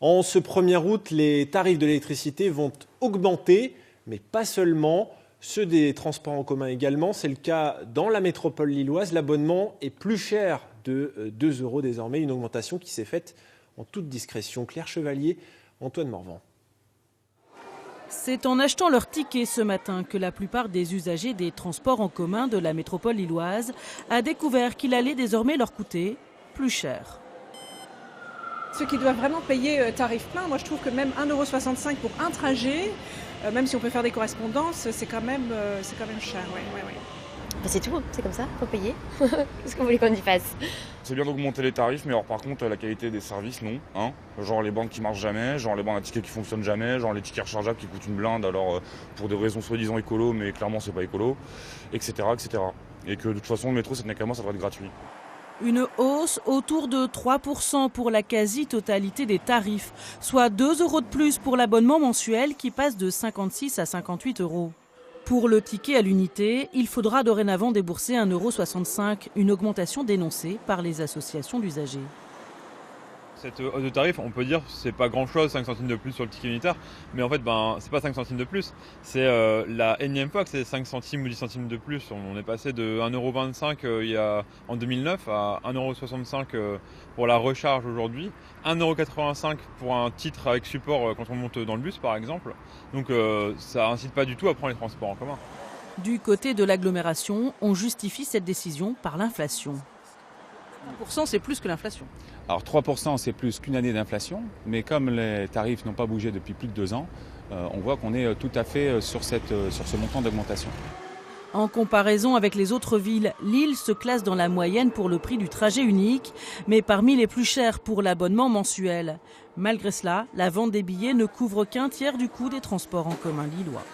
En ce 1er août, les tarifs de l'électricité vont augmenter, mais pas seulement. Ceux des transports en commun également. C'est le cas dans la métropole lilloise. L'abonnement est plus cher de 2 € désormais, une augmentation qui s'est faite en toute discrétion. Claire Chevalier, Antoine Morvan. C'est en achetant leur ticket ce matin que la plupart des usagers des transports en commun de la métropole lilloise a découvert qu'il allait désormais leur coûter plus cher. Ceux qui doivent vraiment payer tarif plein, moi je trouve que même 1,65 € pour un trajet, même si on peut faire des correspondances, c'est quand même cher. Ouais. C'est tout, c'est comme ça, faut payer. Qu'est-ce que vous voulez qu'on y fasse? C'est bien d'augmenter les tarifs, mais alors par contre la qualité des services, non. Genre les banques qui marchent jamais, genre les banques à tickets qui fonctionnent jamais, genre les tickets rechargeables qui coûtent une blinde, alors pour des raisons soi-disant écolo, mais clairement c'est pas écolo, etc. Et que de toute façon le métro, ça devrait être gratuit. Une hausse autour de 3% pour la quasi-totalité des tarifs, soit 2 € de plus pour l'abonnement mensuel qui passe de 56 à 58 €. Pour le ticket à l'unité, il faudra dorénavant débourser 1,65 €, une augmentation dénoncée par les associations d'usagers. Cette hausse de tarif, on peut dire c'est pas grand chose, 5 centimes de plus sur le ticket unitaire, mais en fait c'est pas 5 centimes de plus, c'est la énième fois que c'est 5 centimes ou 10 centimes de plus. On est passé de 1,25 € en 2009 à 1,65 € pour la recharge aujourd'hui, 1,85 € pour un titre avec support quand on monte dans le bus par exemple, donc ça incite pas du tout à prendre les transports en commun. Du côté de l'agglomération, on justifie cette décision par l'inflation. 1%, c'est plus que l'inflation. Alors 3%, c'est plus qu'une année d'inflation, mais comme les tarifs n'ont pas bougé depuis plus de 2 ans, on voit qu'on est tout à fait sur ce montant d'augmentation. En comparaison avec les autres villes, Lille se classe dans la moyenne pour le prix du trajet unique, mais parmi les plus chers pour l'abonnement mensuel. Malgré cela, la vente des billets ne couvre qu'un tiers du coût des transports en commun lillois.